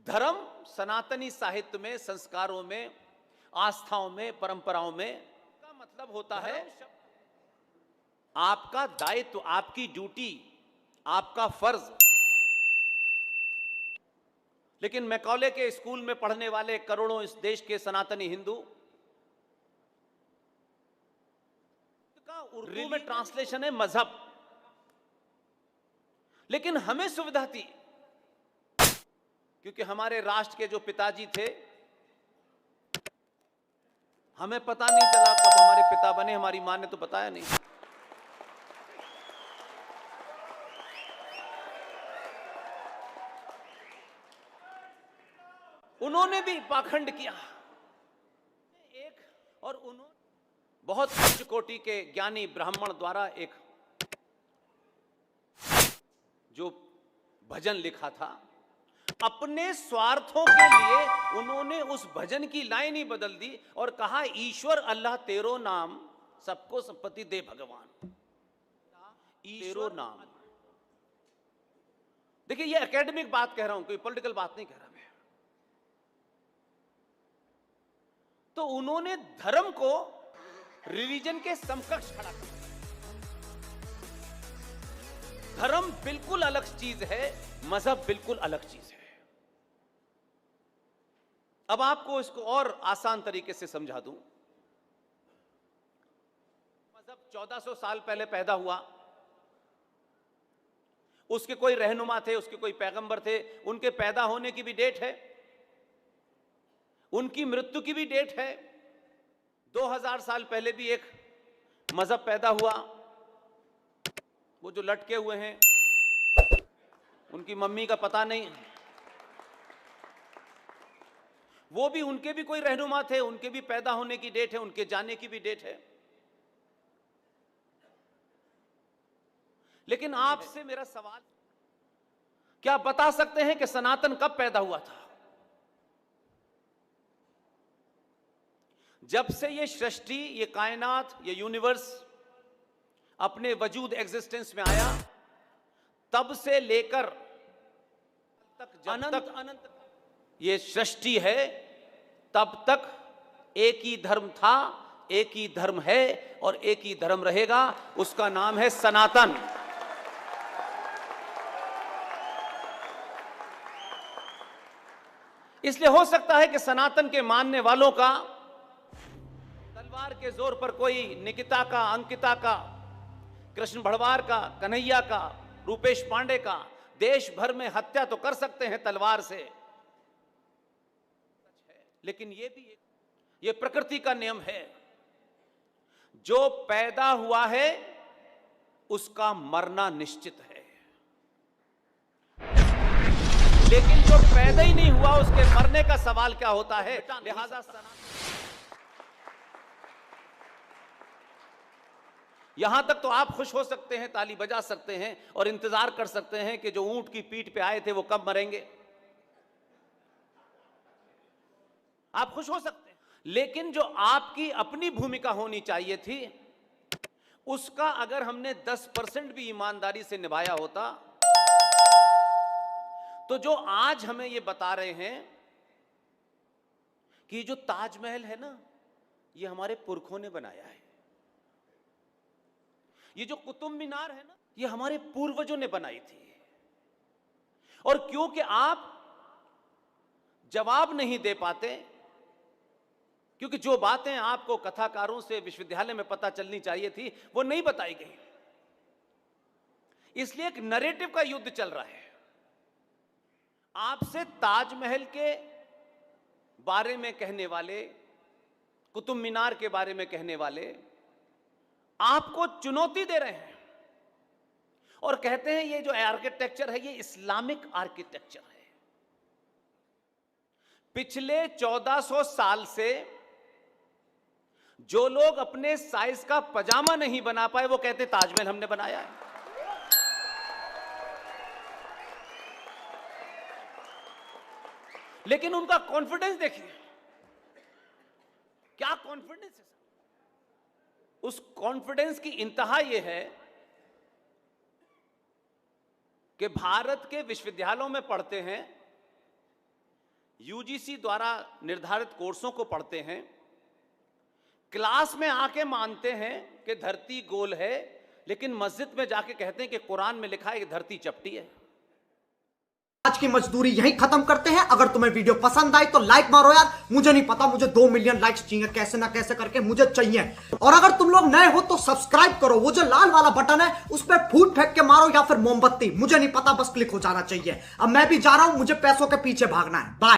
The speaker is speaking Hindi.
धर्म सनातनी साहित्य में, संस्कारों में, आस्थाओं में, परंपराओं में का मतलब होता है आपका दायित्व, आपकी ड्यूटी, आपका फर्ज। लेकिन मैकॉले के स्कूल में पढ़ने वाले करोड़ों इस देश के सनातनी हिंदू का उर्दू में ट्रांसलेशन है मजहब। लेकिन हमें सुविधा थी क्योंकि हमारे राष्ट्र के जो पिताजी थे, हमें पता नहीं चला कब हमारे पिता बने, हमारी मां ने तो बताया नहीं। उन्होंने भी पाखंड किया एक, और उन्होंने बहुत उच्च कोटि के ज्ञानी ब्राह्मण द्वारा एक जो भजन लिखा था, अपने स्वार्थों के लिए उन्होंने उस भजन की लाइन ही बदल दी और कहा, ईश्वर अल्लाह तेरो नाम सबको संपत्ति दे भगवान, तेरो नाम। देखिए, ये एकेडमिक बात कह रहा हूं, कोई पॉलिटिकल बात नहीं कह रहा मैं। तो उन्होंने धर्म को रिलीजन के समकक्ष खड़ा किया। धर्म बिल्कुल अलग चीज है, मजहब बिल्कुल अलग चीज है। अब आपको इसको और आसान तरीके से समझा दूं। मजहब 1400 साल पहले पैदा हुआ, उसके कोई रहनुमा थे, उसके कोई पैगंबर थे, उनके पैदा होने की भी डेट है, उनकी मृत्यु की भी डेट है। 2000 साल पहले भी एक मजहब पैदा हुआ। वो जो लटके हुए हैं, उनकी मम्मी का पता नहीं, वो भी, उनके भी कोई रहनुमा थे, उनके भी पैदा होने की डेट है, उनके जाने की भी डेट है। लेकिन आपसे मेरा सवाल, क्या आप बता सकते हैं कि सनातन कब पैदा हुआ था? जब से ये सृष्टि, ये कायनात, ये यूनिवर्स अपने वजूद, एग्जिस्टेंस में आया, तब से लेकर तक, जब तक अनंत ये सृष्टि है, तब तक एक ही धर्म था, एक ही धर्म है और एक ही धर्म रहेगा। उसका नाम है सनातन। इसलिए हो सकता है कि सनातन के मानने वालों का तलवार के जोर पर कोई निकिता का, अंकिता का, कृष्ण भड़वार का, कन्हैया का, रूपेश पांडे का देश भर में हत्या तो कर सकते हैं तलवार से, लेकिन ये प्रकृति का नियम है। जो पैदा हुआ है उसका मरना निश्चित है, लेकिन जो पैदा ही नहीं हुआ उसके मरने का सवाल क्या होता है? लिहाजा यहां तक तो आप खुश हो सकते हैं, ताली बजा सकते हैं और इंतजार कर सकते हैं कि जो ऊंट की पीठ पे आए थे वो कब मरेंगे। आप खुश हो सकते हैं, लेकिन जो आपकी अपनी भूमिका होनी चाहिए थी, उसका अगर हमने 10% भी ईमानदारी से निभाया होता, तो जो आज हमें ये बता रहे हैं कि जो ताजमहल है ना, ये हमारे पुरखों ने बनाया है, ये जो कुतुब मीनार है ना, ये हमारे पूर्वजों ने बनाई थी। और क्योंकि आप जवाब नहीं दे पाते, क्योंकि जो बातें आपको कथाकारों से विश्वविद्यालय में पता चलनी चाहिए थी वो नहीं बताई गई, इसलिए एक नैरेटिव का युद्ध चल रहा है। आपसे ताजमहल के बारे में कहने वाले, कुतुब मीनार के बारे में कहने वाले आपको चुनौती दे रहे हैं और कहते हैं ये जो आर्किटेक्चर है ये इस्लामिक आर्किटेक्चर है। पिछले 1400 साल से जो लोग अपने साइज का पजामा नहीं बना पाए वो कहते ताजमहल हमने बनाया है। लेकिन उनका कॉन्फिडेंस देखिए, क्या कॉन्फिडेंस है। उस कॉन्फिडेंस की इंतहा यह है कि भारत के विश्वविद्यालयों में पढ़ते हैं यूजीसी द्वारा निर्धारित कोर्सों को पढ़ते हैं, क्लास में आके मानते हैं कि धरती गोल है, लेकिन मस्जिद में जाके कहते हैं कि कुरान में लिखा है कि धरती चपटी है। आज की मजदूरी यहीं खत्म करते हैं। अगर तुम्हें वीडियो पसंद आई तो लाइक मारो यार। मुझे नहीं पता, मुझे 2 मिलियन लाइक्स चाहिए, कैसे ना कैसे करके मुझे चाहिए। और अगर तुम लोग नए हो तो सब्सक्राइब करो, वो जो लाल वाला बटन है उस पर फूट फेंक के मारो या फिर मोमबत्ती, मुझे नहीं पता, बस क्लिक हो जाना चाहिए। अब मैं भी जा रहा हूं, मुझे पैसों के पीछे भागना है। बाय।